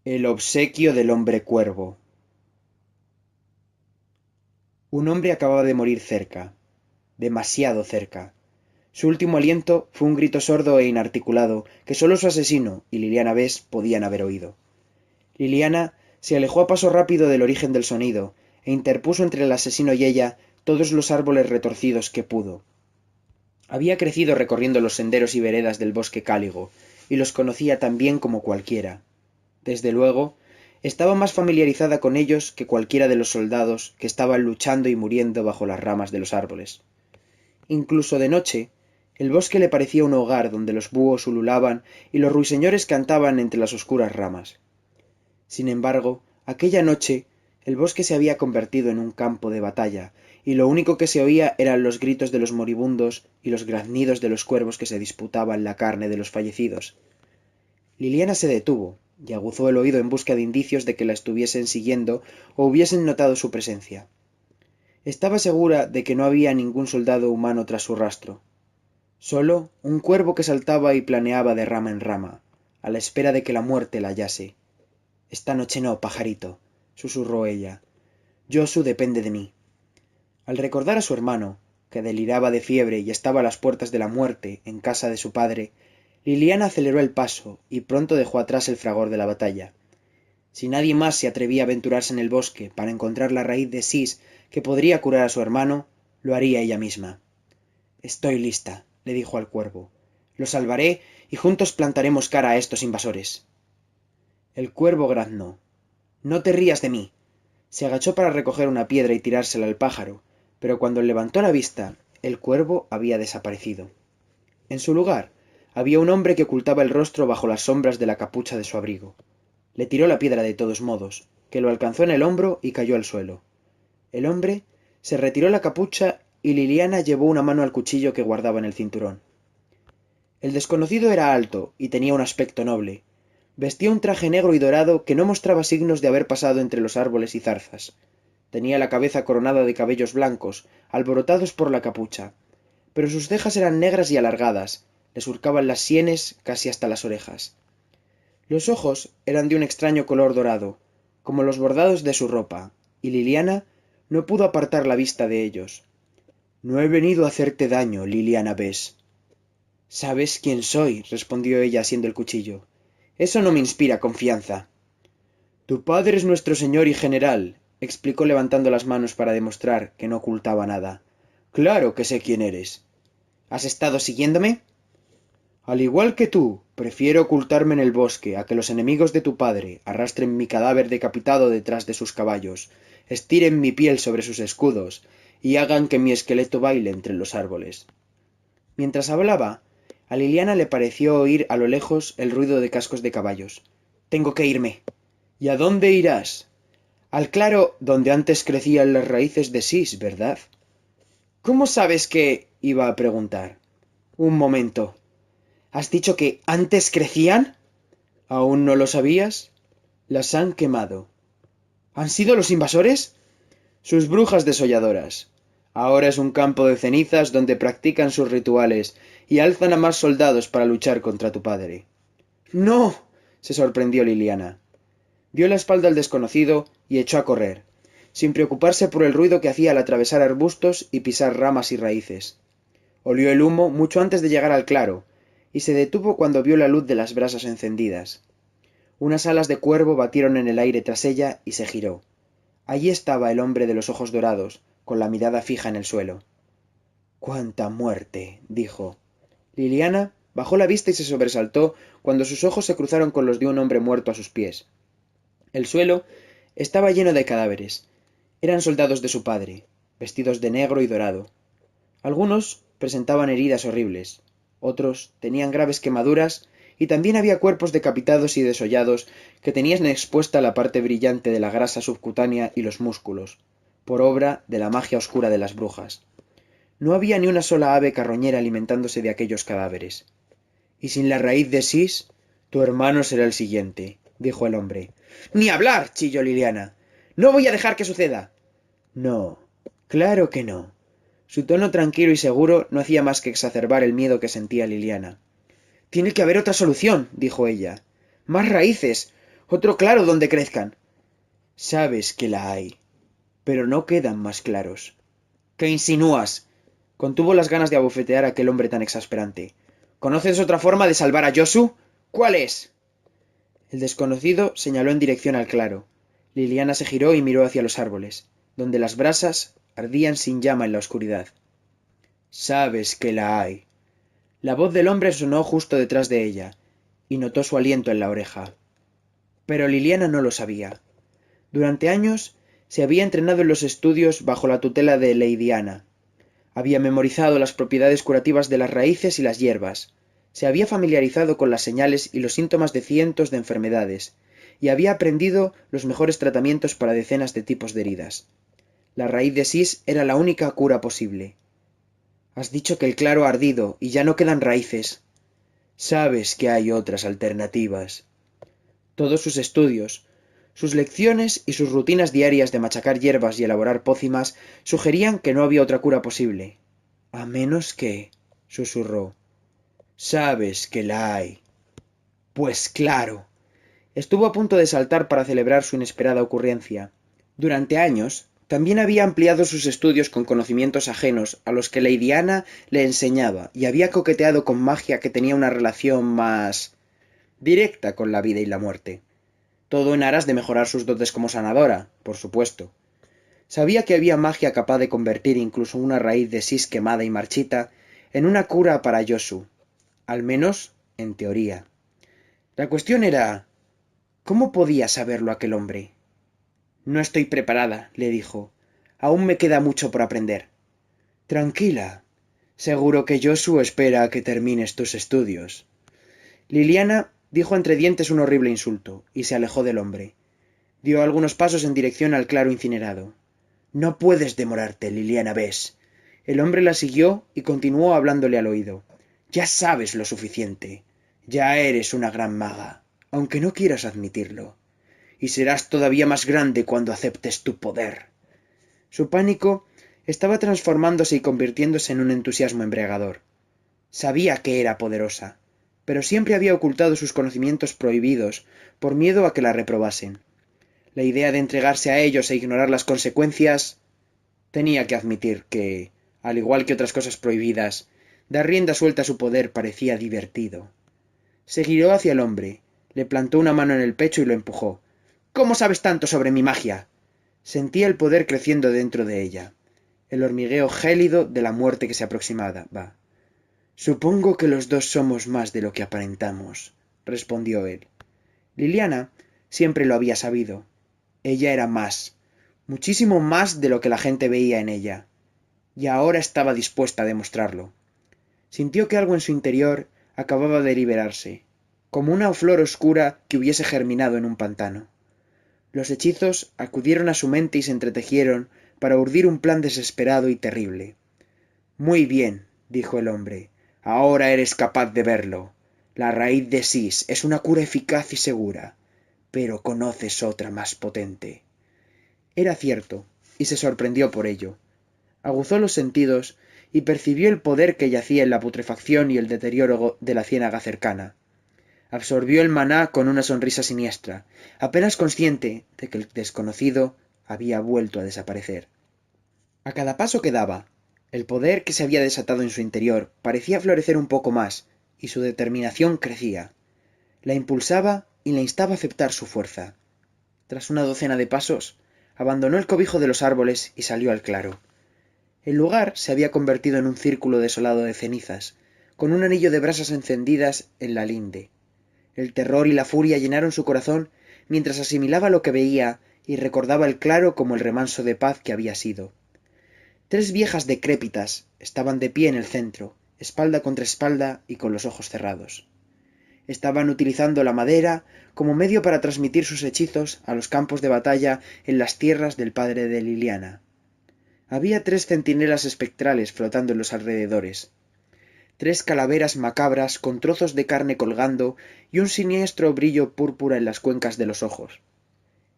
El obsequio del hombre cuervo. Un hombre acababa de morir cerca, demasiado cerca. Su último aliento fue un grito sordo e inarticulado que sólo su asesino y Liliana Bess podían haber oído. Liliana se alejó a paso rápido del origen del sonido e interpuso entre el asesino y ella todos los árboles retorcidos que pudo. Había crecido recorriendo los senderos y veredas del bosque cáligo, y los conocía tan bien como cualquiera. Desde luego, estaba más familiarizada con ellos que cualquiera de los soldados que estaban luchando y muriendo bajo las ramas de los árboles. Incluso de noche, el bosque le parecía un hogar donde los búhos ululaban y los ruiseñores cantaban entre las oscuras ramas. Sin embargo, aquella noche el bosque se había convertido en un campo de batalla, y lo único que se oía eran los gritos de los moribundos y los graznidos de los cuervos que se disputaban la carne de los fallecidos. Liliana se detuvo y aguzó el oído en busca de indicios de que la estuviesen siguiendo o hubiesen notado su presencia. Estaba segura de que no había ningún soldado humano tras su rastro. Solo un cuervo que saltaba y planeaba de rama en rama, a la espera de que la muerte la hallase. Esta noche no, pajarito, susurró ella. Yosu depende de mí. Al recordar a su hermano, que deliraba de fiebre y estaba a las puertas de la muerte en casa de su padre, Liliana aceleró el paso y pronto dejó atrás el fragor de la batalla. Si nadie más se atrevía a aventurarse en el bosque para encontrar la raíz de Sis que podría curar a su hermano, lo haría ella misma. Estoy lista, le dijo al cuervo. Lo salvaré y juntos plantaremos cara a estos invasores. El cuervo graznó. No te rías de mí. Se agachó para recoger una piedra y tirársela al pájaro, pero cuando levantó la vista, el cuervo había desaparecido. En su lugar, había un hombre que ocultaba el rostro bajo las sombras de la capucha de su abrigo. Le tiró la piedra de todos modos, que lo alcanzó en el hombro y cayó al suelo. El hombre se retiró la capucha y Liliana llevó una mano al cuchillo que guardaba en el cinturón. El desconocido era alto y tenía un aspecto noble. Vestía un traje negro y dorado que no mostraba signos de haber pasado entre los árboles y zarzas. Tenía la cabeza coronada de cabellos blancos, alborotados por la capucha, pero sus cejas eran negras y alargadas, le surcaban las sienes casi hasta las orejas. Los ojos eran de un extraño color dorado, como los bordados de su ropa, y Liliana no pudo apartar la vista de ellos. No he venido a hacerte daño, Liliana Bess. Sabes quién soy, respondió ella asiendo el cuchillo. Eso no me inspira confianza. Tu padre es nuestro señor y general, explicó levantando las manos para demostrar que no ocultaba nada. Claro que sé quién eres. ¿Has estado siguiéndome? Al igual que tú, prefiero ocultarme en el bosque a que los enemigos de tu padre arrastren mi cadáver decapitado detrás de sus caballos, estiren mi piel sobre sus escudos y hagan que mi esqueleto baile entre los árboles. Mientras hablaba, a Liliana le pareció oír a lo lejos el ruido de cascos de caballos. Tengo que irme. ¿Y a dónde irás? Al claro donde antes crecían las raíces de Sis, ¿verdad? ¿Cómo sabes que? Iba a preguntar. Un momento. ¿Has dicho que antes crecían? ¿Aún no lo sabías? Las han quemado. ¿Han sido los invasores? Sus brujas desolladoras. Ahora es un campo de cenizas donde practican sus rituales y alzan a más soldados para luchar contra tu padre. ¡No! Se sorprendió Liliana. Dio la espalda al desconocido y echó a correr, sin preocuparse por el ruido que hacía al atravesar arbustos y pisar ramas y raíces. Olió el humo mucho antes de llegar al claro, y se detuvo cuando vio la luz de las brasas encendidas. Unas alas de cuervo batieron en el aire tras ella y se giró. Allí estaba el hombre de los ojos dorados, con la mirada fija en el suelo. ¡Cuánta muerte! Dijo. Liliana bajó la vista y se sobresaltó cuando sus ojos se cruzaron con los de un hombre muerto a sus pies. El suelo estaba lleno de cadáveres. Eran soldados de su padre, vestidos de negro y dorado. Algunos presentaban heridas horribles, otros tenían graves quemaduras y también había cuerpos decapitados y desollados que tenían expuesta la parte brillante de la grasa subcutánea y los músculos, por obra de la magia oscura de las brujas. No había ni una sola ave carroñera alimentándose de aquellos cadáveres. Y sin la raíz de Sis, tu hermano será el siguiente, dijo el hombre. Ni hablar, chilló Liliana. No voy a dejar que suceda. No, claro que no. Su tono tranquilo y seguro no hacía más que exacerbar el miedo que sentía Liliana. Tiene que haber otra solución, dijo ella. Más raíces. Otro claro donde crezcan. Sabes que la hay, pero no quedan más claros. ¿Qué insinúas? Contuvo las ganas de abofetear a aquel hombre tan exasperante. ¿Conoces otra forma de salvar a Yosu? ¿Cuál es? El desconocido señaló en dirección al claro. Liliana se giró y miró hacia los árboles, donde las brasas ardían sin llama en la oscuridad. Sabes que la hay. La voz del hombre sonó justo detrás de ella, y notó su aliento en la oreja. Pero Liliana no lo sabía. Durante años se había entrenado en los estudios bajo la tutela de Lady Ana. Había memorizado las propiedades curativas de las raíces y las hierbas. Se había familiarizado con las señales y los síntomas de cientos de enfermedades, y había aprendido los mejores tratamientos para decenas de tipos de heridas. La raíz de Sis era la única cura posible. Has dicho que el claro ha ardido y ya no quedan raíces. Sabes que hay otras alternativas. Todos sus estudios, sus lecciones y sus rutinas diarias de machacar hierbas y elaborar pócimas sugerían que no había otra cura posible. A menos que... susurró. Sabes que la hay. Pues claro. Estuvo a punto de saltar para celebrar su inesperada ocurrencia. Durante años, también había ampliado sus estudios con conocimientos ajenos a los que Lady Ana le enseñaba y había coqueteado con magia que tenía una relación más directa con la vida y la muerte. Todo en aras de mejorar sus dotes como sanadora, por supuesto. Sabía que había magia capaz de convertir incluso una raíz de sis quemada y marchita en una cura para Yosu, al menos en teoría. La cuestión era, ¿cómo podía saberlo aquel hombre? No estoy preparada, le dijo. Aún me queda mucho por aprender. Tranquila. Seguro que Yosu espera a que termines tus estudios. Liliana dijo entre dientes un horrible insulto y se alejó del hombre. Dio algunos pasos en dirección al claro incinerado. No puedes demorarte, Liliana Bess. El hombre la siguió y continuó hablándole al oído. Ya sabes lo suficiente. Ya eres una gran maga, aunque no quieras admitirlo. Y serás todavía más grande cuando aceptes tu poder. Su pánico estaba transformándose y convirtiéndose en un entusiasmo embriagador. Sabía que era poderosa, pero siempre había ocultado sus conocimientos prohibidos por miedo a que la reprobasen. La idea de entregarse a ellos e ignorar las consecuencias... Tenía que admitir que, al igual que otras cosas prohibidas, dar rienda suelta a su poder parecía divertido. Se giró hacia el hombre, le plantó una mano en el pecho y lo empujó. ¿Cómo sabes tanto sobre mi magia? Sentía el poder creciendo dentro de ella, el hormigueo gélido de la muerte que se aproximaba. Supongo que los dos somos más de lo que aparentamos, respondió él. Liliana siempre lo había sabido. Ella era más, muchísimo más de lo que la gente veía en ella, y ahora estaba dispuesta a demostrarlo. Sintió que algo en su interior acababa de liberarse, como una flor oscura que hubiese germinado en un pantano. Los hechizos acudieron a su mente y se entretejieron para urdir un plan desesperado y terrible. Muy bien, dijo el hombre, ahora eres capaz de verlo. La raíz de Sis es una cura eficaz y segura, pero conoces otra más potente. Era cierto, y se sorprendió por ello. Aguzó los sentidos y percibió el poder que yacía en la putrefacción y el deterioro de la ciénaga cercana. Absorbió el maná con una sonrisa siniestra, apenas consciente de que el desconocido había vuelto a desaparecer. A cada paso que daba, el poder que se había desatado en su interior parecía florecer un poco más, y su determinación crecía. La impulsaba y la instaba a aceptar su fuerza. Tras una docena de pasos, abandonó el cobijo de los árboles y salió al claro. El lugar se había convertido en un círculo desolado de cenizas, con un anillo de brasas encendidas en la linde. El terror y la furia llenaron su corazón mientras asimilaba lo que veía y recordaba el claro como el remanso de paz que había sido. 3 viejas decrépitas estaban de pie en el centro, espalda contra espalda y con los ojos cerrados. Estaban utilizando la madera como medio para transmitir sus hechizos a los campos de batalla en las tierras del padre de Liliana. Había 3 centinelas espectrales flotando en los alrededores. 3 calaveras macabras con trozos de carne colgando y un siniestro brillo púrpura en las cuencas de los ojos.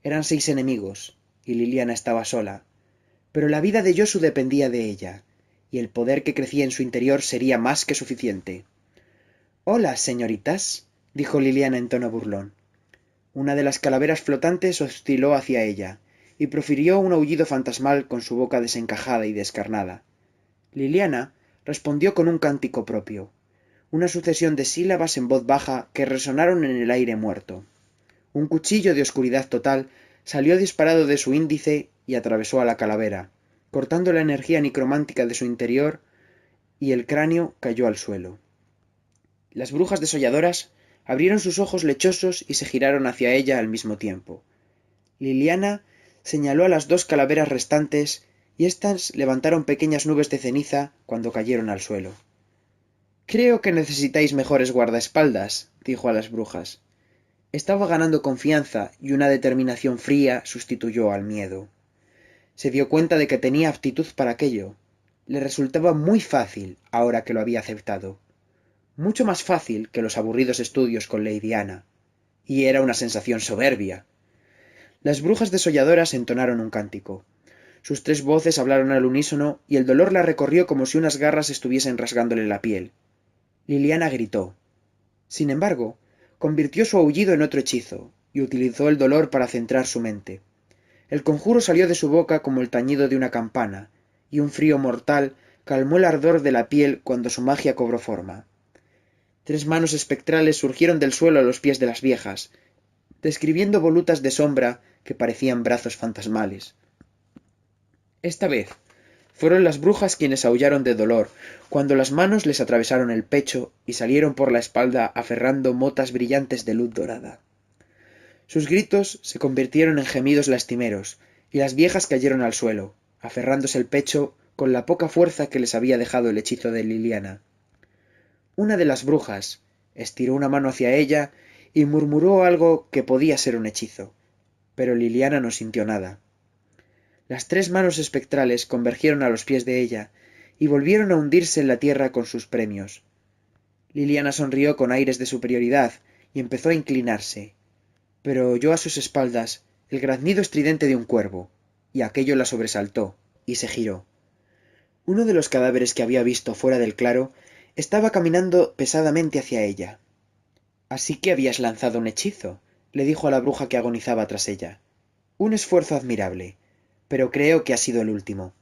Eran 6 enemigos, y Liliana estaba sola, pero la vida de Yosu dependía de ella, y el poder que crecía en su interior sería más que suficiente. Hola, señoritas, dijo Liliana en tono burlón. Una de las calaveras flotantes osciló hacia ella, y profirió un aullido fantasmal con su boca desencajada y descarnada. Liliana respondió con un cántico propio, una sucesión de sílabas en voz baja que resonaron en el aire muerto. Un cuchillo de oscuridad total salió disparado de su índice y atravesó a la calavera, cortando la energía necromántica de su interior, y el cráneo cayó al suelo. Las brujas desolladoras abrieron sus ojos lechosos y se giraron hacia ella al mismo tiempo. Liliana señaló a las dos calaveras restantes y éstas levantaron pequeñas nubes de ceniza cuando cayeron al suelo. Creo que necesitáis mejores guardaespaldas, dijo a las brujas. Estaba ganando confianza y una determinación fría sustituyó al miedo. Se dio cuenta de que tenía aptitud para aquello. Le resultaba muy fácil ahora que lo había aceptado. Mucho más fácil que los aburridos estudios con Lady Ana. Y era una sensación soberbia. Las brujas desolladoras entonaron un cántico. Sus tres voces hablaron al unísono y el dolor la recorrió como si unas garras estuviesen rasgándole la piel. Liliana gritó. Sin embargo, convirtió su aullido en otro hechizo, y utilizó el dolor para centrar su mente. El conjuro salió de su boca como el tañido de una campana, y un frío mortal calmó el ardor de la piel cuando su magia cobró forma. Tres manos espectrales surgieron del suelo a los pies de las viejas, describiendo volutas de sombra que parecían brazos fantasmales. Esta vez fueron las brujas quienes aullaron de dolor, cuando las manos les atravesaron el pecho y salieron por la espalda aferrando motas brillantes de luz dorada. Sus gritos se convirtieron en gemidos lastimeros, y las viejas cayeron al suelo, aferrándose el pecho con la poca fuerza que les había dejado el hechizo de Liliana. Una de las brujas estiró una mano hacia ella y murmuró algo que podía ser un hechizo, pero Liliana no sintió nada. Las tres manos espectrales convergieron a los pies de ella y volvieron a hundirse en la tierra con sus premios. Liliana sonrió con aires de superioridad y empezó a inclinarse, pero oyó a sus espaldas el graznido estridente de un cuervo, y aquello la sobresaltó, y se giró. Uno de los cadáveres que había visto fuera del claro estaba caminando pesadamente hacia ella. Así que habías lanzado un hechizo, le dijo a la bruja que agonizaba tras ella. Un esfuerzo admirable, pero creo que ha sido el último.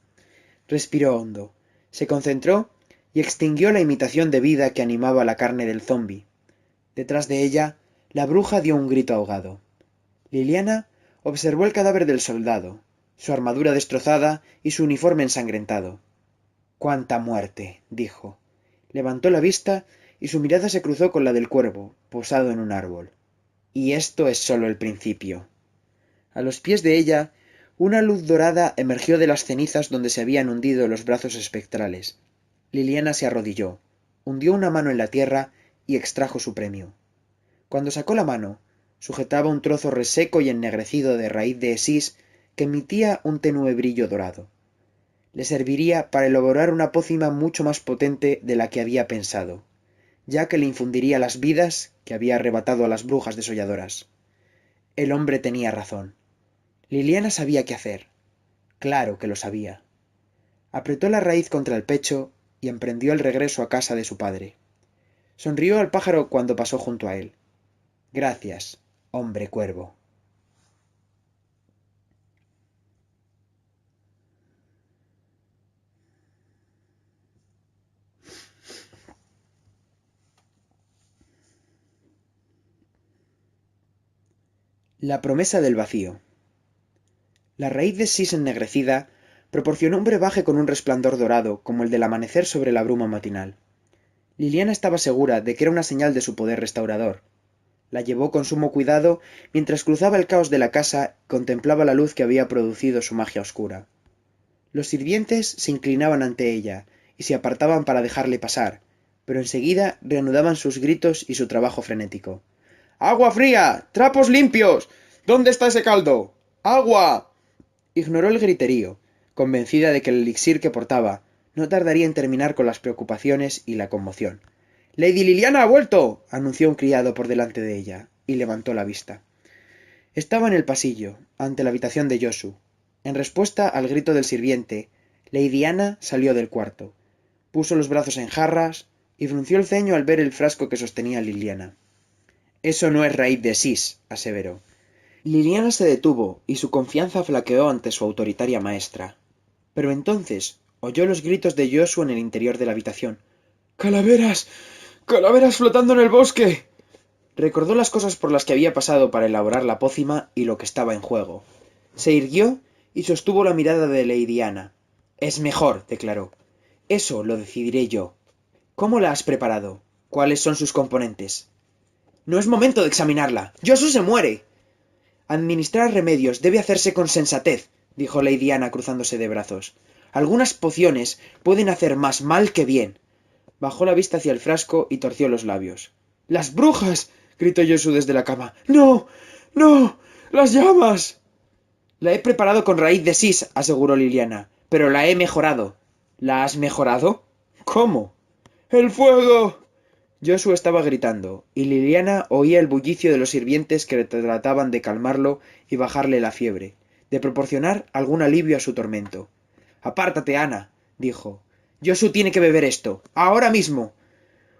Respiró hondo, se concentró y extinguió la imitación de vida que animaba la carne del zombi. Detrás de ella, la bruja dio un grito ahogado. Liliana observó el cadáver del soldado, su armadura destrozada y su uniforme ensangrentado. ¡Cuánta muerte! dijo. Levantó la vista y su mirada se cruzó con la del cuervo, posado en un árbol. Y esto es sólo el principio. A los pies de ella, una luz dorada emergió de las cenizas donde se habían hundido los brazos espectrales. Liliana se arrodilló, hundió una mano en la tierra y extrajo su premio. Cuando sacó la mano, sujetaba un trozo reseco y ennegrecido de raíz de esís que emitía un tenue brillo dorado. Le serviría para elaborar una pócima mucho más potente de la que había pensado, ya que le infundiría las vidas que había arrebatado a las brujas desolladoras. El hombre tenía razón. Liliana sabía qué hacer. Claro que lo sabía. Apretó la raíz contra el pecho y emprendió el regreso a casa de su padre. Sonrió al pájaro cuando pasó junto a él. Gracias, hombre cuervo. La promesa del vacío. La raíz de sis ennegrecida proporcionó un brebaje con un resplandor dorado como el del amanecer sobre la bruma matinal. Liliana estaba segura de que era una señal de su poder restaurador. La llevó con sumo cuidado mientras cruzaba el caos de la casa y contemplaba la luz que había producido su magia oscura. Los sirvientes se inclinaban ante ella y se apartaban para dejarle pasar, pero enseguida reanudaban sus gritos y su trabajo frenético. ¡Agua fría! ¡Trapos limpios! ¿Dónde está ese caldo? ¡Agua! Ignoró el griterío, convencida de que el elixir que portaba no tardaría en terminar con las preocupaciones y la conmoción. «¡Lady Liliana ha vuelto!» anunció un criado por delante de ella, y levantó la vista. Estaba en el pasillo, ante la habitación de Josu. En respuesta al grito del sirviente, Lady Ana salió del cuarto, puso los brazos en jarras y frunció el ceño al ver el frasco que sostenía Liliana. Eso no es raíz de Sis, aseveró. Liliana se detuvo y su confianza flaqueó ante su autoritaria maestra. Pero entonces oyó los gritos de Joshua en el interior de la habitación. ¡Calaveras! ¡Calaveras flotando en el bosque! Recordó las cosas por las que había pasado para elaborar la pócima y lo que estaba en juego. Se irguió y sostuvo la mirada de Lady Ana. Es mejor, declaró. Eso lo decidiré yo. ¿Cómo la has preparado? ¿Cuáles son sus componentes? No es momento de examinarla. ¡Joshua se muere! Administrar remedios debe hacerse con sensatez, dijo Lady Ana cruzándose de brazos. Algunas pociones pueden hacer más mal que bien. Bajó la vista hacia el frasco y torció los labios. ¡Las brujas! Gritó Joshua desde la cama. ¡No! ¡No! ¡Las llamas! La he preparado con raíz de sis, aseguró Liliana, pero la he mejorado. ¿La has mejorado? ¿Cómo? ¡El fuego! Joshua estaba gritando, y Liliana oía el bullicio de los sirvientes que trataban de calmarlo y bajarle la fiebre, de proporcionar algún alivio a su tormento. Apártate, Ana, dijo. Joshua tiene que beber esto, ahora mismo.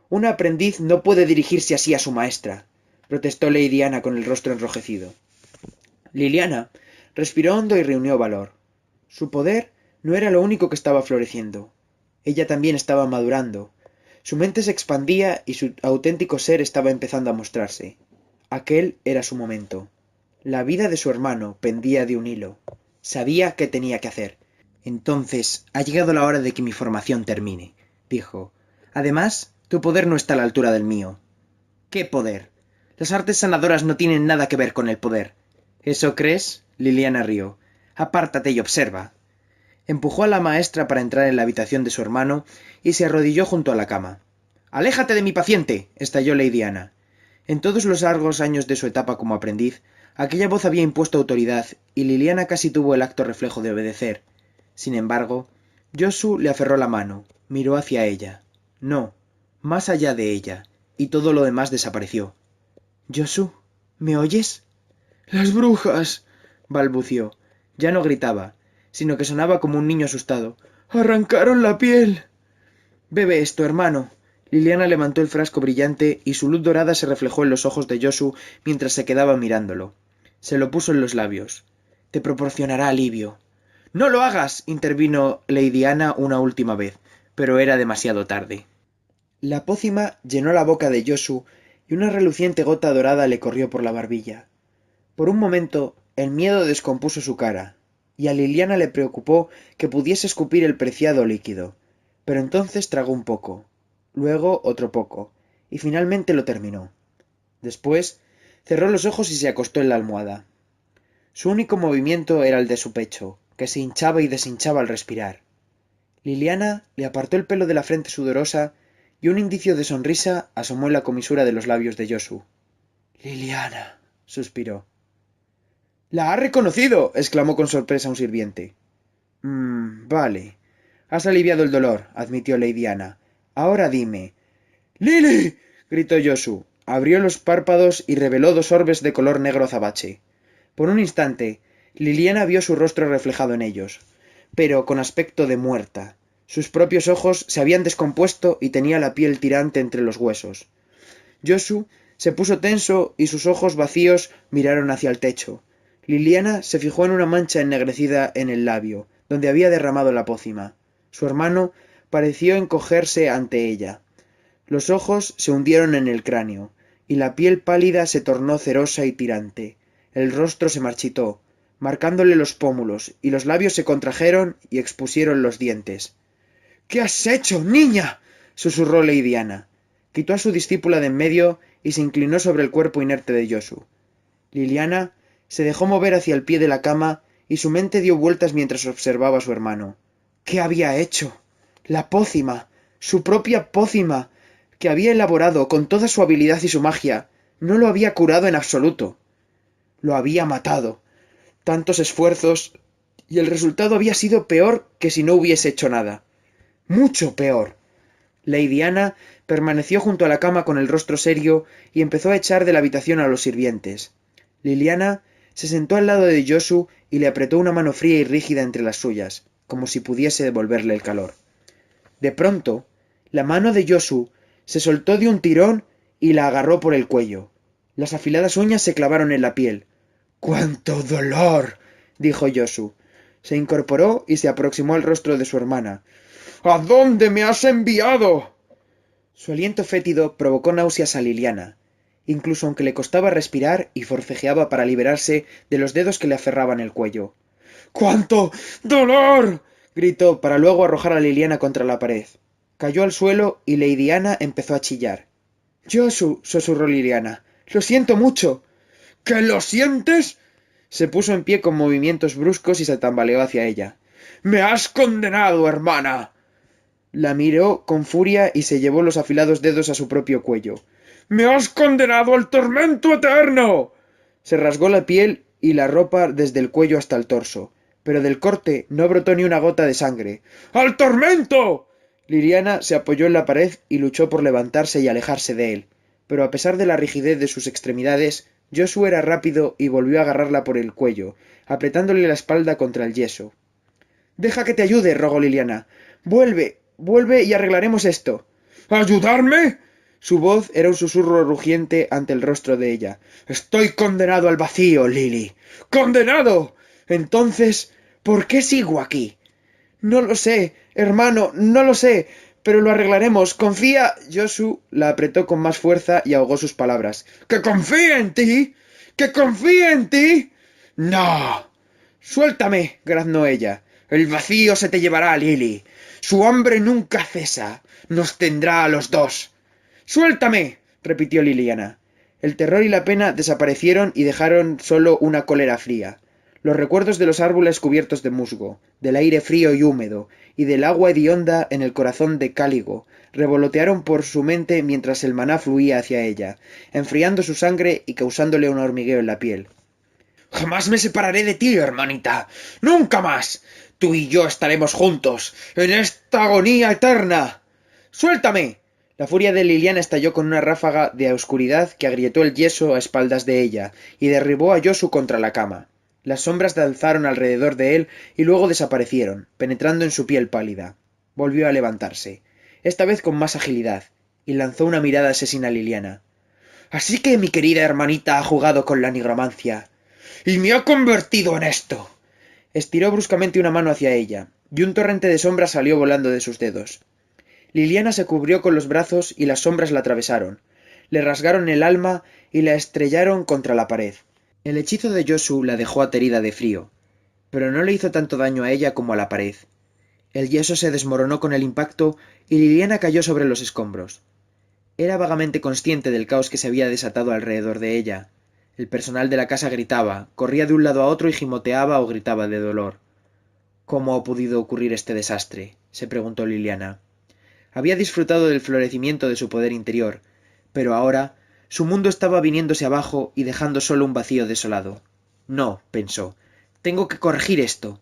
Un aprendiz no puede dirigirse así a su maestra, protestó Lady Ana con el rostro enrojecido. Liliana respiró hondo y reunió valor. Su poder no era lo único que estaba floreciendo. Ella también estaba madurando. Su mente se expandía y su auténtico ser estaba empezando a mostrarse. Aquel era su momento. La vida de su hermano pendía de un hilo. Sabía qué tenía que hacer. Entonces ha llegado la hora de que mi formación termine, dijo. Además, tu poder no está a la altura del mío. ¿Qué poder? Las artes sanadoras no tienen nada que ver con el poder. ¿Eso crees? Liliana rió. Apártate y observa. Empujó a la maestra para entrar en la habitación de su hermano y se arrodilló junto a la cama. ¡Aléjate de mi paciente! Estalló Lady Ana. En todos los largos años de su etapa como aprendiz, aquella voz había impuesto autoridad y Liliana casi tuvo el acto reflejo de obedecer. Sin embargo, Joshua le aferró la mano, miró hacia ella. No, más allá de ella, y todo lo demás desapareció. Joshua, ¿me oyes? ¡Las brujas! balbució. Ya no gritaba, sino que sonaba como un niño asustado. ¡Arrancaron la piel! Bebe esto, hermano. Liliana levantó el frasco brillante y su luz dorada se reflejó en los ojos de Joshua mientras se quedaba mirándolo. Se lo puso en los labios. Te proporcionará alivio. ¡No lo hagas! Intervino Lady Ana una última vez, pero era demasiado tarde. La pócima llenó la boca de Joshua y una reluciente gota dorada le corrió por la barbilla. Por un momento el miedo descompuso su cara, y a Liliana le preocupó que pudiese escupir el preciado líquido, pero entonces tragó un poco, luego otro poco, y finalmente lo terminó. Después cerró los ojos y se acostó en la almohada. Su único movimiento era el de su pecho, que se hinchaba y deshinchaba al respirar. Liliana le apartó el pelo de la frente sudorosa y un indicio de sonrisa asomó en la comisura de los labios de Joshua. Liliana, suspiró. ¡La ha reconocido! exclamó con sorpresa un sirviente. Vale. Has aliviado el dolor, admitió Lady Ana. Ahora dime. ¡Lily! gritó Joshua. Abrió los párpados y reveló dos orbes de color negro azabache. Por un instante, Liliana vio su rostro reflejado en ellos, pero con aspecto de muerta. Sus propios ojos se habían descompuesto y tenía la piel tirante entre los huesos. Joshua se puso tenso y sus ojos vacíos miraron hacia el techo. Liliana se fijó en una mancha ennegrecida en el labio, donde había derramado la pócima. Su hermano pareció encogerse ante ella. Los ojos se hundieron en el cráneo, y la piel pálida se tornó cerosa y tirante. El rostro se marchitó, marcándole los pómulos, y los labios se contrajeron y expusieron los dientes. —¿Qué has hecho, niña? —susurró Lady Ana. Quitó a su discípula de en medio y se inclinó sobre el cuerpo inerte de Joshua. Liliana se dejó mover hacia el pie de la cama y su mente dio vueltas mientras observaba a su hermano. ¿Qué había hecho? La pócima, su propia pócima, que había elaborado con toda su habilidad y su magia, no lo había curado en absoluto. Lo había matado. Tantos esfuerzos, y el resultado había sido peor que si no hubiese hecho nada. Mucho peor. Lady Ana permaneció junto a la cama con el rostro serio y empezó a echar de la habitación a los sirvientes. Liliana se sentó al lado de Joshua y le apretó una mano fría y rígida entre las suyas, como si pudiese devolverle el calor. De pronto, la mano de Joshua se soltó de un tirón y la agarró por el cuello. Las afiladas uñas se clavaron en la piel. ¡Cuánto dolor! dijo Yosu. Se incorporó y se aproximó al rostro de su hermana. ¿A dónde me has enviado? Su aliento fétido provocó náuseas a Liliana, incluso aunque le costaba respirar y forcejeaba para liberarse de los dedos que le aferraban el cuello. ¡Cuánto dolor! Gritó para luego arrojar a Liliana contra la pared. Cayó al suelo y Lady Ana empezó a chillar. Yosu, susurró Liliana, lo siento mucho. ¿Que lo sientes? Se puso en pie con movimientos bruscos y se tambaleó hacia ella. ¡Me has condenado, hermana! La miró con furia y se llevó los afilados dedos a su propio cuello. ¡Me has condenado al tormento eterno! Se rasgó la piel y la ropa desde el cuello hasta el torso, pero del corte no brotó ni una gota de sangre. ¡Al tormento! Liliana se apoyó en la pared y luchó por levantarse y alejarse de él, pero a pesar de la rigidez de sus extremidades, Yosu era rápido y volvió a agarrarla por el cuello, apretándole la espalda contra el yeso. Deja que te ayude, rogó Liliana. Vuelve y arreglaremos esto. ¿Ayudarme? Su voz era un susurro rugiente ante el rostro de ella. Estoy condenado al vacío, Lily. ¡Condenado! Entonces, ¿por qué sigo aquí? No lo sé, hermano, no lo sé, pero lo arreglaremos. Confía. Yosu la apretó con más fuerza y ahogó sus palabras. ¿Que confíe en ti? ¿Que confíe en ti? No. Suéltame, graznó ella. El vacío se te llevará, Lily. Su hambre nunca cesa. Nos tendrá a los dos. Suéltame, repitió Liliana. El terror y la pena desaparecieron y dejaron solo una cólera fría. Los recuerdos de los árboles cubiertos de musgo, del aire frío y húmedo, y del agua hedionda en el corazón de Cáligo, revolotearon por su mente mientras el maná fluía hacia ella, enfriando su sangre y causándole un hormigueo en la piel. Jamás me separaré de ti, hermanita. Nunca más. Tú y yo estaremos juntos, en esta agonía eterna. ¡Suéltame! La furia de Liliana estalló con una ráfaga de oscuridad que agrietó el yeso a espaldas de ella y derribó a Yosu contra la cama. Las sombras danzaron alrededor de él y luego desaparecieron, penetrando en su piel pálida. Volvió a levantarse, esta vez con más agilidad, y lanzó una mirada asesina a Liliana. Así que mi querida hermanita ha jugado con la nigromancia. Y me ha convertido en esto. Estiró bruscamente una mano hacia ella, y un torrente de sombras salió volando de sus dedos. Liliana se cubrió con los brazos y las sombras la atravesaron, le rasgaron el alma y la estrellaron contra la pared. El hechizo de Yosu la dejó aterida de frío, pero no le hizo tanto daño a ella como a la pared. El yeso se desmoronó con el impacto y Liliana cayó sobre los escombros. Era vagamente consciente del caos que se había desatado alrededor de ella. El personal de la casa gritaba, corría de un lado a otro y gimoteaba o gritaba de dolor. ¿Cómo ha podido ocurrir este desastre?, se preguntó Liliana. Había disfrutado del florecimiento de su poder interior, pero ahora su mundo estaba viniéndose abajo y dejando solo un vacío desolado. No, pensó, tengo que corregir esto.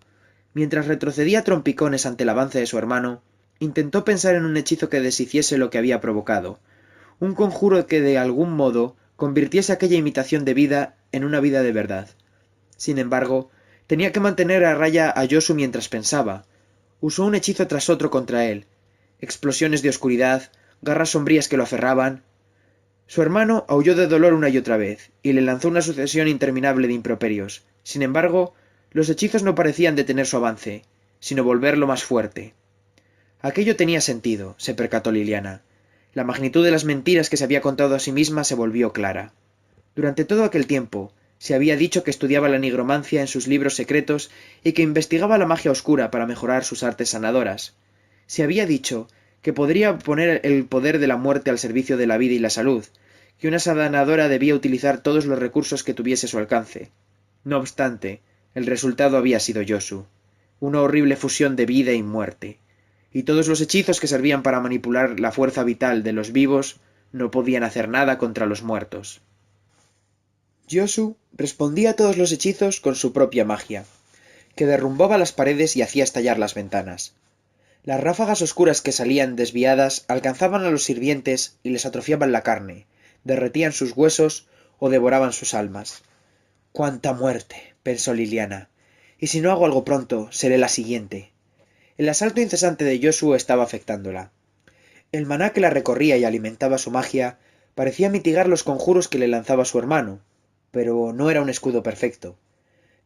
Mientras retrocedía a trompicones ante el avance de su hermano, intentó pensar en un hechizo que deshiciese lo que había provocado, un conjuro que de algún modo convirtiese aquella imitación de vida en una vida de verdad. Sin embargo, tenía que mantener a raya a Yosu mientras pensaba. Usó un hechizo tras otro contra él. Explosiones de oscuridad, garras sombrías que lo aferraban. Su hermano aulló de dolor una y otra vez, y le lanzó una sucesión interminable de improperios. Sin embargo, los hechizos no parecían detener su avance, sino volverlo más fuerte. Aquello tenía sentido, se percató Liliana. La magnitud de las mentiras que se había contado a sí misma se volvió clara. Durante todo aquel tiempo, se había dicho que estudiaba la nigromancia en sus libros secretos y que investigaba la magia oscura para mejorar sus artes sanadoras. Se había dicho que podría poner el poder de la muerte al servicio de la vida y la salud, que una sanadora debía utilizar todos los recursos que tuviese a su alcance. No obstante, el resultado había sido Yosu, una horrible fusión de vida y muerte, y todos los hechizos que servían para manipular la fuerza vital de los vivos no podían hacer nada contra los muertos. Yosu respondía a todos los hechizos con su propia magia, que derrumbaba las paredes y hacía estallar las ventanas. Las ráfagas oscuras que salían desviadas alcanzaban a los sirvientes y les atrofiaban la carne, derretían sus huesos o devoraban sus almas. ¡Cuánta muerte!, pensó Liliana. Y si no hago algo pronto, seré la siguiente. El asalto incesante de Yosu estaba afectándola. El maná que la recorría y alimentaba su magia Parecía mitigar los conjuros que le lanzaba su hermano, pero no era un escudo perfecto.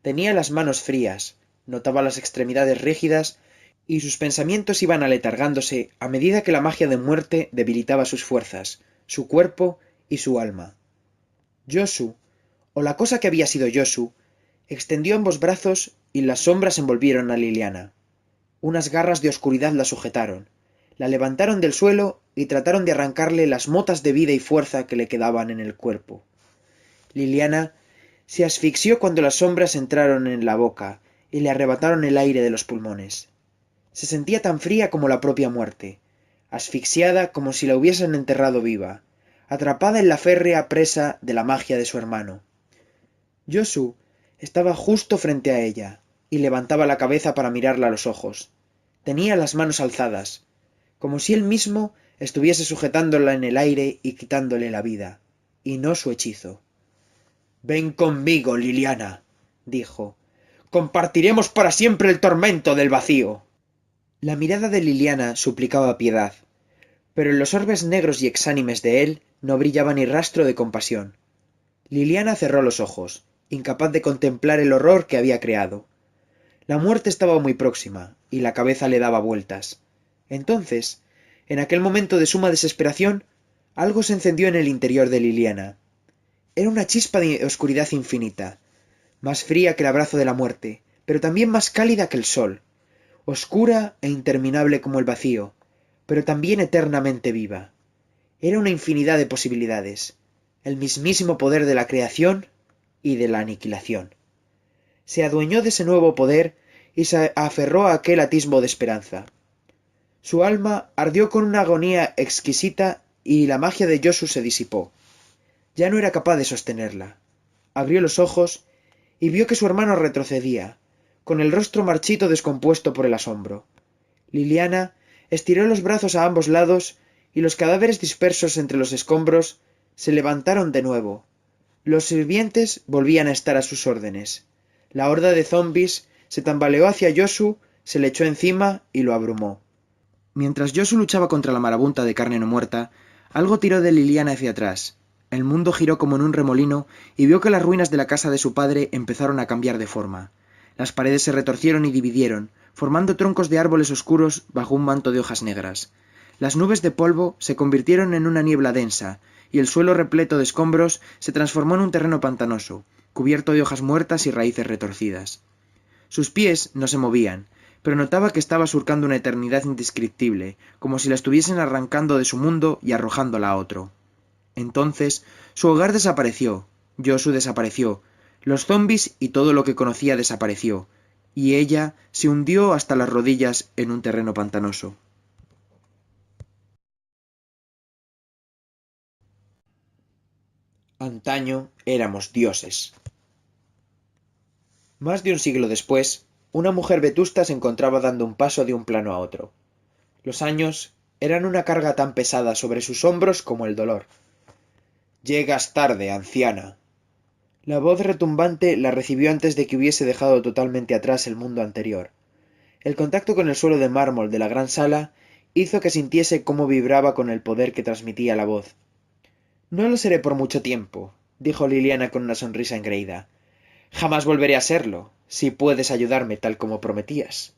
Tenía las manos frías, notaba las extremidades rígidas, y sus pensamientos iban aletargándose a medida que la magia de muerte debilitaba sus fuerzas, su cuerpo y su alma. Yosu, o la cosa que había sido Yosu, extendió ambos brazos y las sombras envolvieron a Liliana. Unas garras de oscuridad la sujetaron, la levantaron del suelo y trataron de arrancarle las motas de vida y fuerza que le quedaban en el cuerpo. Liliana se asfixió cuando las sombras entraron en la boca y le arrebataron el aire de los pulmones. Se sentía tan fría como la propia muerte, asfixiada como si la hubiesen enterrado viva, atrapada en la férrea presa de la magia de su hermano. Yosu estaba justo frente a ella, y levantaba la cabeza para mirarla a los ojos. Tenía las manos alzadas, como si él mismo estuviese sujetándola en el aire y quitándole la vida, y no su hechizo. «Ven conmigo, Liliana», dijo. «Compartiremos para siempre el tormento del vacío». La mirada de Liliana suplicaba piedad, pero en los orbes negros y exánimes de él no brillaba ni rastro de compasión. Liliana cerró los ojos, incapaz de contemplar el horror que había creado. La muerte estaba muy próxima, y la cabeza le daba vueltas. Entonces, en aquel momento de suma desesperación, algo se encendió en el interior de Liliana. Era una chispa de oscuridad infinita, más fría que el abrazo de la muerte, pero también más cálida que el sol, oscura e interminable como el vacío, pero también eternamente viva. Era una infinidad de posibilidades, el mismísimo poder de la creación y de la aniquilación. Se adueñó de ese nuevo poder y se aferró a aquel atisbo de esperanza. Su alma ardió con una agonía exquisita y la magia de Yosu se disipó. Ya no era capaz de sostenerla. Abrió los ojos y vio que su hermano retrocedía, con el rostro marchito descompuesto por el asombro. Liliana estiró los brazos a ambos lados y los cadáveres dispersos entre los escombros se levantaron de nuevo. Los sirvientes volvían a estar a sus órdenes. La horda de zombis se tambaleó hacia Yosu, se le echó encima y lo abrumó. Mientras Yosu luchaba contra la marabunta de carne no muerta, algo tiró de Liliana hacia atrás. El mundo giró como en un remolino y vio que las ruinas de la casa de su padre empezaron a cambiar de forma. Las paredes se retorcieron y dividieron, formando troncos de árboles oscuros bajo un manto de hojas negras. Las nubes de polvo se convirtieron en una niebla densa, y el suelo repleto de escombros se transformó en un terreno pantanoso, cubierto de hojas muertas y raíces retorcidas. Sus pies no se movían, pero notaba que estaba surcando una eternidad indescriptible, como si la estuviesen arrancando de su mundo y arrojándola a otro. Entonces, su hogar desapareció, Yosu desapareció, los zombis y todo lo que conocía desapareció, y ella se hundió hasta las rodillas en un terreno pantanoso. Antaño éramos dioses. Más de un siglo después, una mujer vetusta se encontraba dando un paso de un plano a otro. Los años eran una carga tan pesada sobre sus hombros como el dolor. «Llegas tarde, anciana». La voz retumbante la recibió antes de que hubiese dejado totalmente atrás el mundo anterior. El contacto con el suelo de mármol de la gran sala hizo que sintiese cómo vibraba con el poder que transmitía la voz. «No lo seré por mucho tiempo», dijo Liliana con una sonrisa engreída. «Jamás volveré a serlo, si puedes ayudarme tal como prometías».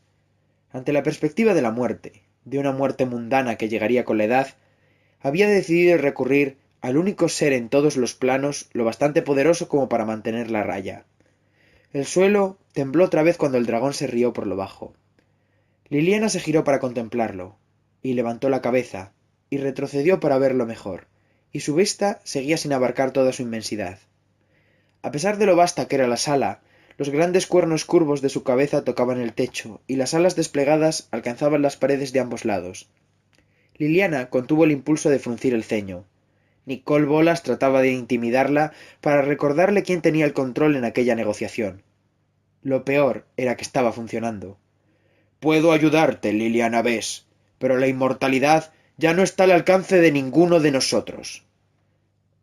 Ante la perspectiva de la muerte, de una muerte mundana que llegaría con la edad, había decidido recurrir al único ser en todos los planos lo bastante poderoso como para mantener la raya. El suelo tembló otra vez cuando el dragón se rió por lo bajo. Liliana se giró para contemplarlo, y levantó la cabeza, y retrocedió para verlo mejor, y su vista seguía sin abarcar toda su inmensidad. A pesar de lo vasta que era la sala, los grandes cuernos curvos de su cabeza tocaban el techo, y las alas desplegadas alcanzaban las paredes de ambos lados. Liliana contuvo el impulso de fruncir el ceño. Nicole Bolas trataba de intimidarla para recordarle quién tenía el control en aquella negociación. Lo peor era que estaba funcionando. «Puedo ayudarte, Liliana Bess, pero la inmortalidad ya no está al alcance de ninguno de nosotros».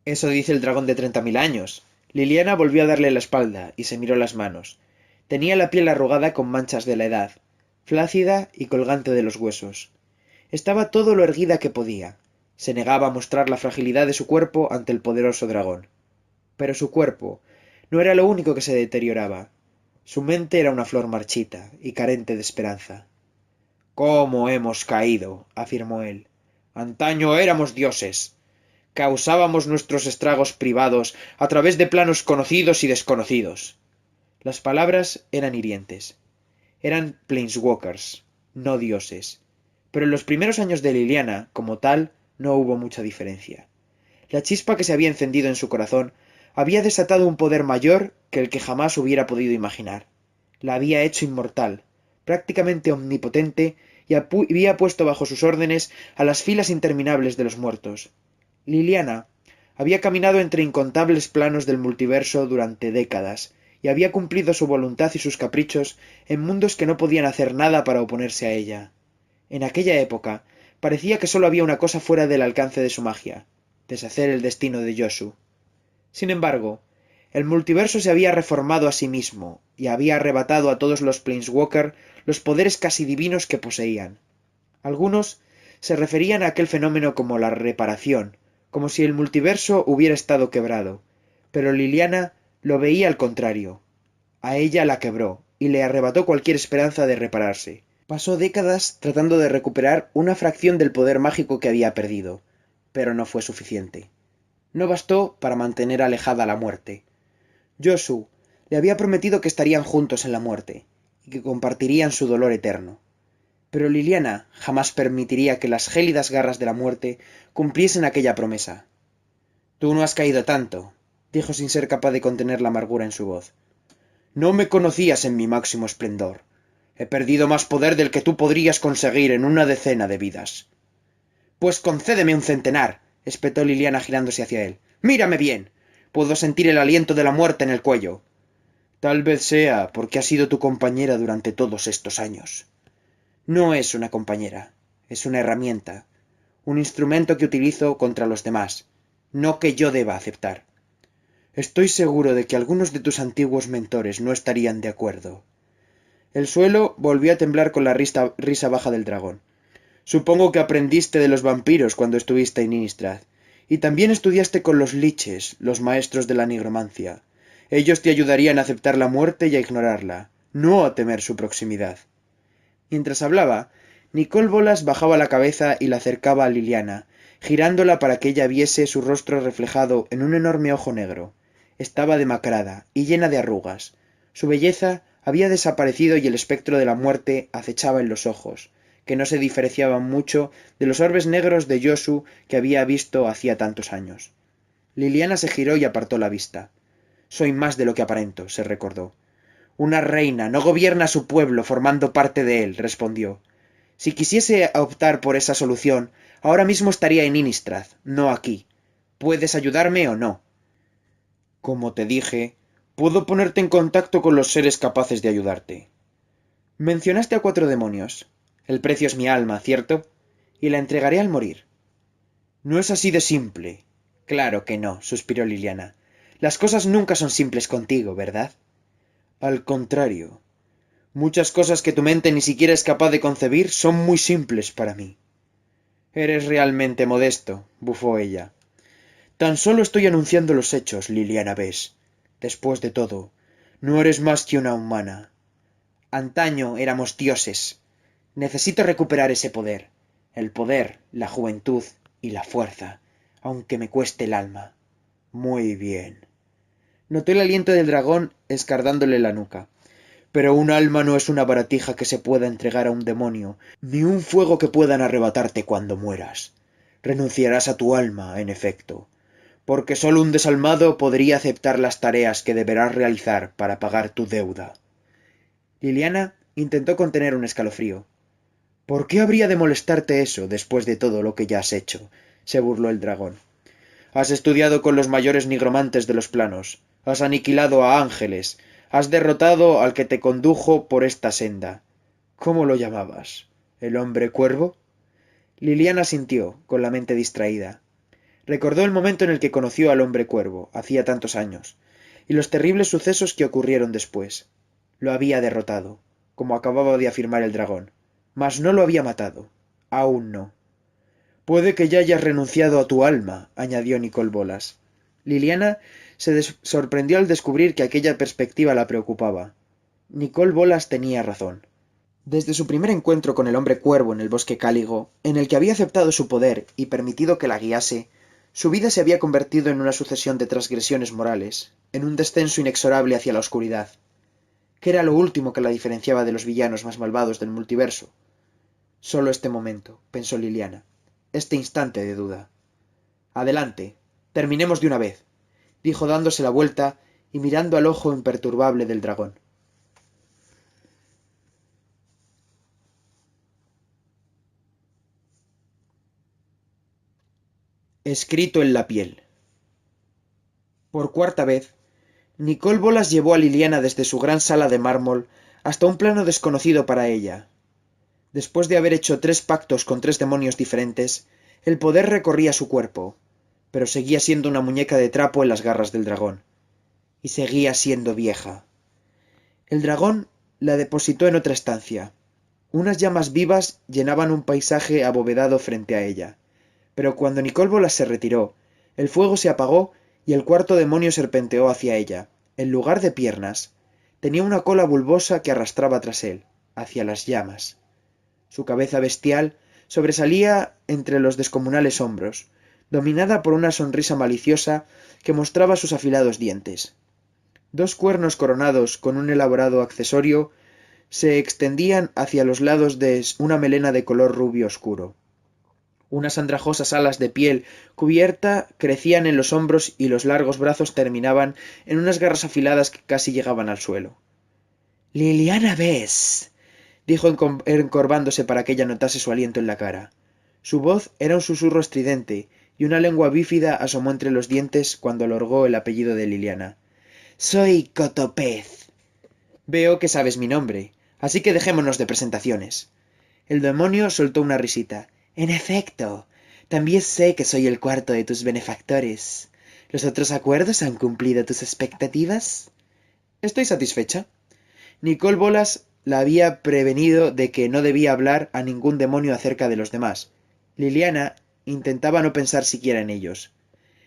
«Eso dice el dragón de 30.000 años». Liliana volvió a darle la espalda y se miró las manos. Tenía la piel arrugada con manchas de la edad, flácida y colgante de los huesos. Estaba todo lo erguida que podía, Se negaba a mostrar la fragilidad de su cuerpo ante el poderoso dragón. Pero su cuerpo no era lo único que se deterioraba. Su mente era una flor marchita y carente de esperanza. «¿Cómo hemos caído?», afirmó él. «Antaño éramos dioses. Causábamos nuestros estragos privados a través de planos conocidos y desconocidos». Las palabras eran hirientes. Eran planeswalkers, no dioses. Pero en los primeros años de Liliana, como tal, no hubo mucha diferencia. La chispa que se había encendido en su corazón había desatado un poder mayor que el que jamás hubiera podido imaginar. La había hecho inmortal, prácticamente omnipotente, y había puesto bajo sus órdenes a las filas interminables de los muertos. Liliana había caminado entre incontables planos del multiverso durante décadas, y había cumplido su voluntad y sus caprichos en mundos que no podían hacer nada para oponerse a ella. En aquella época parecía que sólo había una cosa fuera del alcance de su magia: deshacer el destino de Yosu. Sin embargo, el multiverso se había reformado a sí mismo y había arrebatado a todos los Planeswalker los poderes casi divinos que poseían. Algunos se referían a aquel fenómeno como la reparación, como si el multiverso hubiera estado quebrado, pero Liliana lo veía al contrario. A ella la quebró y le arrebató cualquier esperanza de repararse. Pasó décadas tratando de recuperar una fracción del poder mágico que había perdido, pero no fue suficiente. No bastó para mantener alejada la muerte. Yosu le había prometido que estarían juntos en la muerte y que compartirían su dolor eterno. Pero Liliana jamás permitiría que las gélidas garras de la muerte cumpliesen aquella promesa. «Tú no has caído tanto», dijo sin ser capaz de contener la amargura en su voz. «No me conocías en mi máximo esplendor. He perdido más poder del que tú podrías conseguir en una decena de vidas». «Pues concédeme un centenar», espetó Liliana girándose hacia él. «Mírame bien. Puedo sentir el aliento de la muerte en el cuello». «Tal vez sea porque ha sido tu compañera durante todos estos años». «No es una compañera. Es una herramienta. Un instrumento que utilizo contra los demás. No que yo deba aceptar». «Estoy seguro de que algunos de tus antiguos mentores no estarían de acuerdo». El suelo volvió a temblar con la risa baja del dragón. «Supongo que aprendiste de los vampiros cuando estuviste en Innistrad. Y también estudiaste con los liches, los maestros de la nigromancia. Ellos te ayudarían a aceptar la muerte y a ignorarla, no a temer su proximidad». Mientras hablaba, Nicole Bolas bajaba la cabeza y la acercaba a Liliana, girándola para que ella viese su rostro reflejado en un enorme ojo negro. Estaba demacrada y llena de arrugas. Su belleza había desaparecido y el espectro de la muerte acechaba en los ojos, que no se diferenciaban mucho de los orbes negros de Yosu que había visto hacía tantos años. Liliana se giró y apartó la vista. «Soy más de lo que aparento», se recordó. «Una reina no gobierna a su pueblo formando parte de él», respondió. «Si quisiese optar por esa solución, ahora mismo estaría en Innistrad, no aquí. ¿Puedes ayudarme o no?» «Como te dije, puedo ponerte en contacto con los seres capaces de ayudarte». «Mencionaste a 4 demonios. El precio es mi alma, ¿cierto? Y la entregaré al morir». «No es así de simple». «Claro que no», suspiró Liliana. «Las cosas nunca son simples contigo, ¿verdad?» «Al contrario. Muchas cosas que tu mente ni siquiera es capaz de concebir son muy simples para mí». «Eres realmente modesto», bufó ella. «Tan solo estoy anunciando los hechos, Liliana Bess. Después de todo, no eres más que una humana. Antaño éramos dioses. Necesito recuperar ese poder. El poder, la juventud y la fuerza, aunque me cueste el alma». «Muy bien». Notó el aliento del dragón escardándole la nuca. «Pero un alma no es una baratija que se pueda entregar a un demonio, ni un fuego que puedan arrebatarte cuando mueras. Renunciarás a tu alma, en efecto, porque sólo un desalmado podría aceptar las tareas que deberás realizar para pagar tu deuda». Liliana intentó contener un escalofrío. «¿Por qué habría de molestarte eso después de todo lo que ya has hecho?», se burló el dragón. «Has estudiado con los mayores nigromantes de los planos, has aniquilado a ángeles, has derrotado al que te condujo por esta senda. ¿Cómo lo llamabas? ¿El hombre cuervo?» Liliana sintió, con la mente distraída. Recordó el momento en el que conoció al hombre cuervo, hacía tantos años, y los terribles sucesos que ocurrieron después. Lo había derrotado, como acababa de afirmar el dragón, mas no lo había matado. Aún no. Puede que ya hayas renunciado a tu alma, añadió Nicol Bolas. Liliana se sorprendió al descubrir que aquella perspectiva la preocupaba. Nicol Bolas tenía razón. Desde su primer encuentro con el hombre cuervo en el bosque cáligo, en el que había aceptado su poder y permitido que la guiase, su vida se había convertido en una sucesión de transgresiones morales, en un descenso inexorable hacia la oscuridad. ¿Qué era lo último que la diferenciaba de los villanos más malvados del multiverso? Solo este momento, pensó Liliana, este instante de duda. Adelante, terminemos de una vez, dijo dándose la vuelta y mirando al ojo imperturbable del dragón. Escrito en la piel. Por cuarta vez, Nicol Bolas llevó a Liliana desde su gran sala de mármol hasta un plano desconocido para ella. Después de haber hecho 3 pactos con 3 demonios diferentes, el poder recorría su cuerpo, pero seguía siendo una muñeca de trapo en las garras del dragón. Y seguía siendo vieja. El dragón la depositó en otra estancia. Unas llamas vivas llenaban un paisaje abovedado frente a ella. Pero cuando Nicol Bolas se retiró, el fuego se apagó y el cuarto demonio serpenteó hacia ella. En lugar de piernas, tenía una cola bulbosa que arrastraba tras él, hacia las llamas. Su cabeza bestial sobresalía entre los descomunales hombros, dominada por una sonrisa maliciosa que mostraba sus afilados dientes. 2 cuernos coronados con un elaborado accesorio se extendían hacia los lados de una melena de color rubio oscuro. Unas andrajosas alas de piel cubierta crecían en los hombros y los largos brazos terminaban en unas garras afiladas que casi llegaban al suelo. —Liliana Bess —dijo encorvándose para que ella notase su aliento en la cara. Su voz era un susurro estridente, y una lengua bífida asomó entre los dientes cuando otorgó el apellido de Liliana. —Soy Cotopez. —Veo que sabes mi nombre, así que dejémonos de presentaciones. El demonio soltó una risita. —En efecto, también sé que soy el cuarto de tus benefactores. ¿Los otros acuerdos han cumplido tus expectativas? —Estoy satisfecha. Nicol Bolas la había prevenido de que no debía hablar a ningún demonio acerca de los demás. Liliana intentaba no pensar siquiera en ellos.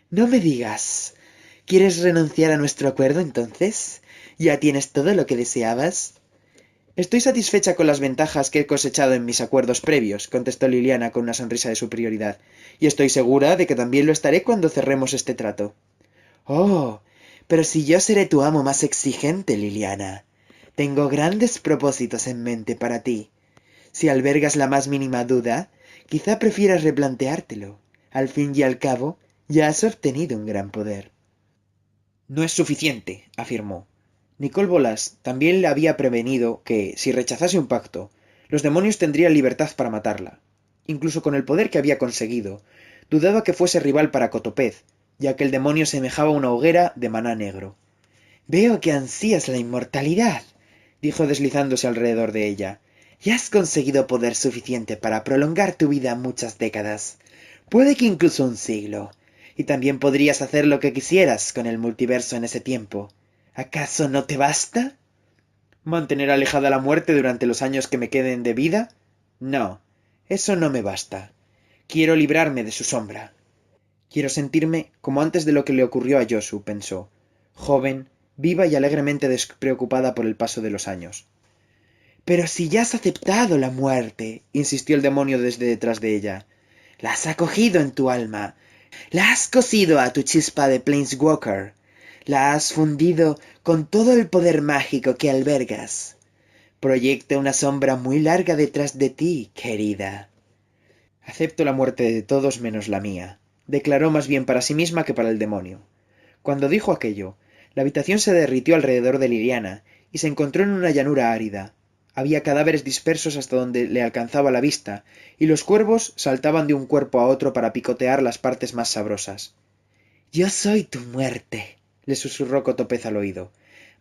—No me digas. ¿Quieres renunciar a nuestro acuerdo entonces? ¿Ya tienes todo lo que deseabas? —Estoy satisfecha con las ventajas que he cosechado en mis acuerdos previos —contestó Liliana con una sonrisa de superioridad—, y estoy segura de que también lo estaré cuando cerremos este trato. —Oh, pero si yo seré tu amo más exigente, Liliana. Tengo grandes propósitos en mente para ti. Si albergas la más mínima duda, quizá prefieras replanteártelo. Al fin y al cabo, ya has obtenido un gran poder. —No es suficiente —afirmó. Nicol Bolas también le había prevenido que, si rechazase un pacto, los demonios tendrían libertad para matarla. Incluso con el poder que había conseguido, dudaba que fuese rival para Cotopez, ya que el demonio semejaba una hoguera de maná negro. —Veo que ansías la inmortalidad —dijo deslizándose alrededor de ella—. Ya has conseguido poder suficiente para prolongar tu vida muchas décadas. Puede que incluso un siglo. Y también podrías hacer lo que quisieras con el multiverso en ese tiempo. ¿Acaso no te basta? ¿Mantener alejada la muerte durante los años que me queden de vida? No, eso no me basta. Quiero librarme de su sombra. Quiero sentirme como antes de lo que le ocurrió a Yosu, pensó, joven, viva y alegremente despreocupada por el paso de los años. Pero si ya has aceptado la muerte, insistió el demonio desde detrás de ella. La has acogido en tu alma. La has cosido a tu chispa de Planeswalker. La has fundido con todo el poder mágico que albergas. Proyecta una sombra muy larga detrás de ti, querida. Acepto la muerte de todos menos la mía, declaró más bien para sí misma que para el demonio. Cuando dijo aquello, la habitación se derritió alrededor de Liliana y se encontró en una llanura árida. Había cadáveres dispersos hasta donde le alcanzaba la vista, y los cuervos saltaban de un cuerpo a otro para picotear las partes más sabrosas. Yo soy tu muerte, le susurró Cotopez al oído.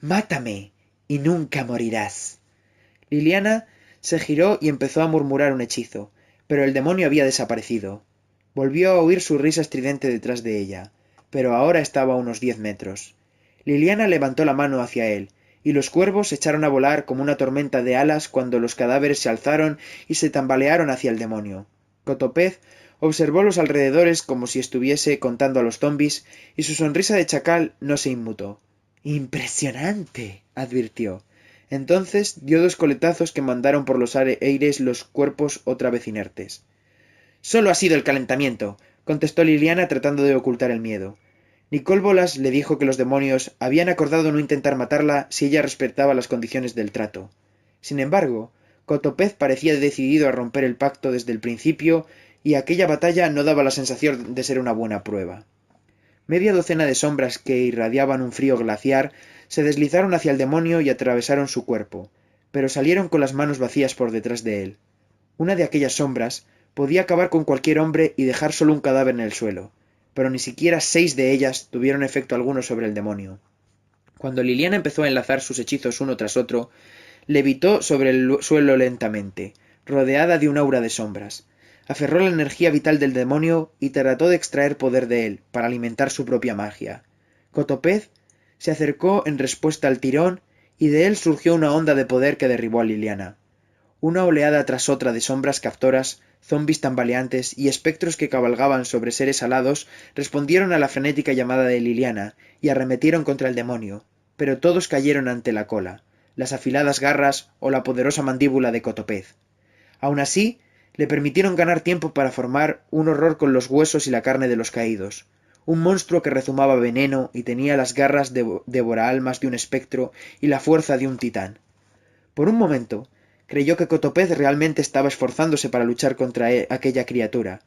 Mátame, y nunca morirás. Liliana se giró y empezó a murmurar un hechizo, pero el demonio había desaparecido. Volvió a oír su risa estridente detrás de ella, pero ahora estaba a unos 10 metros. Liliana levantó la mano hacia él, y los cuervos se echaron a volar como una tormenta de alas cuando los cadáveres se alzaron y se tambalearon hacia el demonio. Cotopez Observó los alrededores como si estuviese contando a los zombis, y su sonrisa de chacal no se inmutó. —¡Impresionante! —advirtió. Entonces dio 2 coletazos que mandaron por los aires los cuerpos otra vez inertes. —Solo ha sido el calentamiento —contestó Liliana tratando de ocultar el miedo. Nicole Bolas le dijo que los demonios habían acordado no intentar matarla si ella respetaba las condiciones del trato. Sin embargo, Cotopez parecía decidido a romper el pacto desde el principio, y aquella batalla no daba la sensación de ser una buena prueba. Media docena de sombras que irradiaban un frío glaciar se deslizaron hacia el demonio y atravesaron su cuerpo, pero salieron con las manos vacías por detrás de él. Una de aquellas sombras podía acabar con cualquier hombre y dejar solo un cadáver en el suelo, pero ni siquiera 6 de ellas tuvieron efecto alguno sobre el demonio. Cuando Liliana empezó a enlazar sus hechizos uno tras otro, levitó sobre el suelo lentamente, rodeada de un aura de sombras. Aferró la energía vital del demonio y trató de extraer poder de él, para alimentar su propia magia. Cotopez se acercó en respuesta al tirón, y de él surgió una onda de poder que derribó a Liliana. Una oleada tras otra de sombras captoras, zombis tambaleantes y espectros que cabalgaban sobre seres alados respondieron a la frenética llamada de Liliana y arremetieron contra el demonio, pero todos cayeron ante la cola, las afiladas garras o la poderosa mandíbula de Cotopez. Aun así, le permitieron ganar tiempo para formar un horror con los huesos y la carne de los caídos, un monstruo que rezumaba veneno y tenía las garras devoraalmas de un espectro y la fuerza de un titán. Por un momento, creyó que Cotopez realmente estaba esforzándose para luchar contra aquella criatura.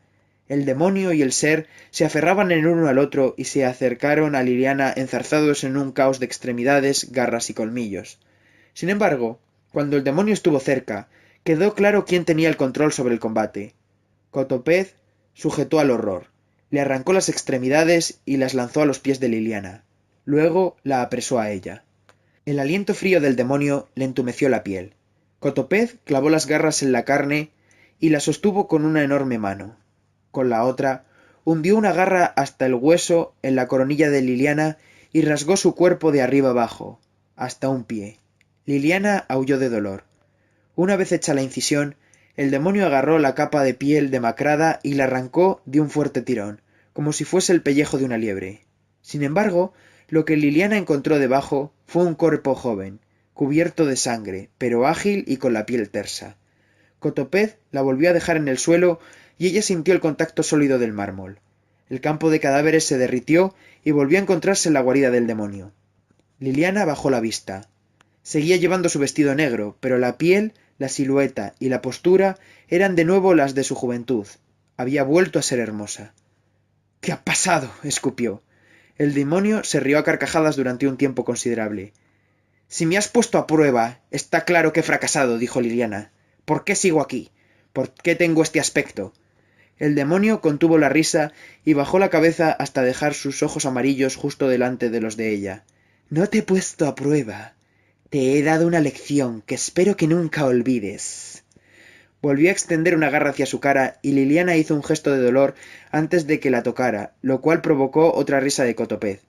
El demonio y el ser se aferraban el uno al otro y se acercaron a Liliana enzarzados en un caos de extremidades, garras y colmillos. Sin embargo, cuando el demonio estuvo cerca, quedó claro quién tenía el control sobre el combate. Cotopez sujetó al horror, le arrancó las extremidades y las lanzó a los pies de Liliana. Luego la apresó a ella. El aliento frío del demonio le entumeció la piel. Cotopez clavó las garras en la carne y la sostuvo con una enorme mano. Con la otra, hundió una garra hasta el hueso en la coronilla de Liliana y rasgó su cuerpo de arriba abajo, hasta un pie. Liliana aulló de dolor. Una vez hecha la incisión, el demonio agarró la capa de piel demacrada y la arrancó de un fuerte tirón, como si fuese el pellejo de una liebre. Sin embargo, lo que Liliana encontró debajo fue un cuerpo joven, cubierto de sangre, pero ágil y con la piel tersa. Cotopez la volvió a dejar en el suelo y ella sintió el contacto sólido del mármol. El campo de cadáveres se derritió y volvió a encontrarse en la guarida del demonio. Liliana bajó la vista. Seguía llevando su vestido negro, pero la piel, la silueta y la postura eran de nuevo las de su juventud. Había vuelto a ser hermosa. —¿Qué ha pasado? —escupió. El demonio se rió a carcajadas durante un tiempo considerable. —Si me has puesto a prueba, está claro que he fracasado —dijo Liliana—. ¿Por qué sigo aquí? ¿Por qué tengo este aspecto? El demonio contuvo la risa y bajó la cabeza hasta dejar sus ojos amarillos justo delante de los de ella. —No te he puesto a prueba. Te he dado una lección que espero que nunca olvides. Volvió a extender una garra hacia su cara y Liliana hizo un gesto de dolor antes de que la tocara, lo cual provocó otra risa de Cotopez.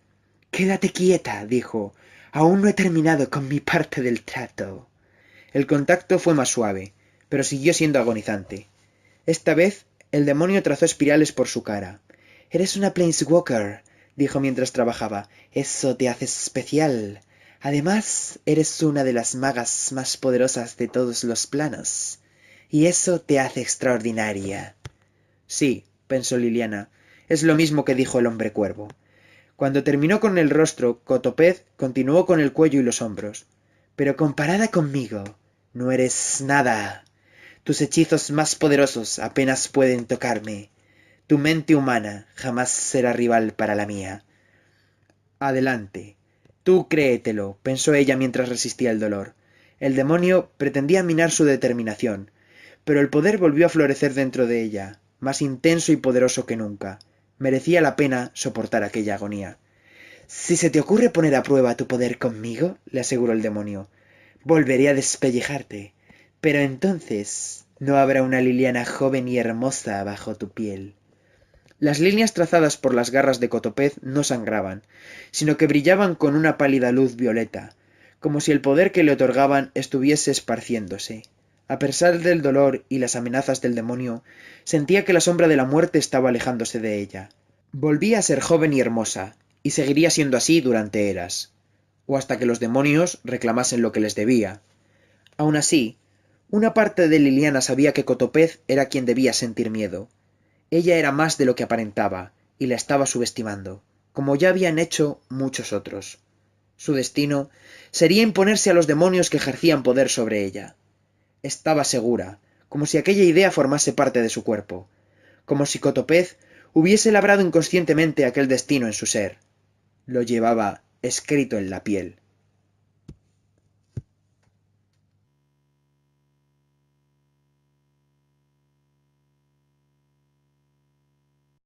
—Quédate quieta —dijo—. Aún no he terminado con mi parte del trato. El contacto fue más suave, pero siguió siendo agonizante. Esta vez, el demonio trazó espirales por su cara. —Eres una Planeswalker —dijo mientras trabajaba—. Eso te hace especial. Además, eres una de las magas más poderosas de todos los planos. Y eso te hace extraordinaria. Sí, pensó Liliana, es lo mismo que dijo el hombre cuervo. Cuando terminó con el rostro, Cotopez continuó con el cuello y los hombros. Pero comparada conmigo, no eres nada. Tus hechizos más poderosos apenas pueden tocarme. Tu mente humana jamás será rival para la mía. Adelante. Tú créetelo, pensó ella mientras resistía el dolor. El demonio pretendía minar su determinación, pero el poder volvió a florecer dentro de ella, más intenso y poderoso que nunca. Merecía la pena soportar aquella agonía. —Si se te ocurre poner a prueba tu poder conmigo —le aseguró el demonio—, volveré a despellejarte. Pero entonces no habrá una Liliana joven y hermosa bajo tu piel. Las líneas trazadas por las garras de Cotopez no sangraban, sino que brillaban con una pálida luz violeta, como si el poder que le otorgaban estuviese esparciéndose. A pesar del dolor y las amenazas del demonio, sentía que la sombra de la muerte estaba alejándose de ella. Volvía a ser joven y hermosa, y seguiría siendo así durante eras, o hasta que los demonios reclamasen lo que les debía. Aun así, una parte de Liliana sabía que Cotopez era quien debía sentir miedo. Ella era más de lo que aparentaba, y la estaba subestimando, como ya habían hecho muchos otros. Su destino sería imponerse a los demonios que ejercían poder sobre ella. Estaba segura, como si aquella idea formase parte de su cuerpo, como si Cotopez hubiese labrado inconscientemente aquel destino en su ser. Lo llevaba escrito en la piel.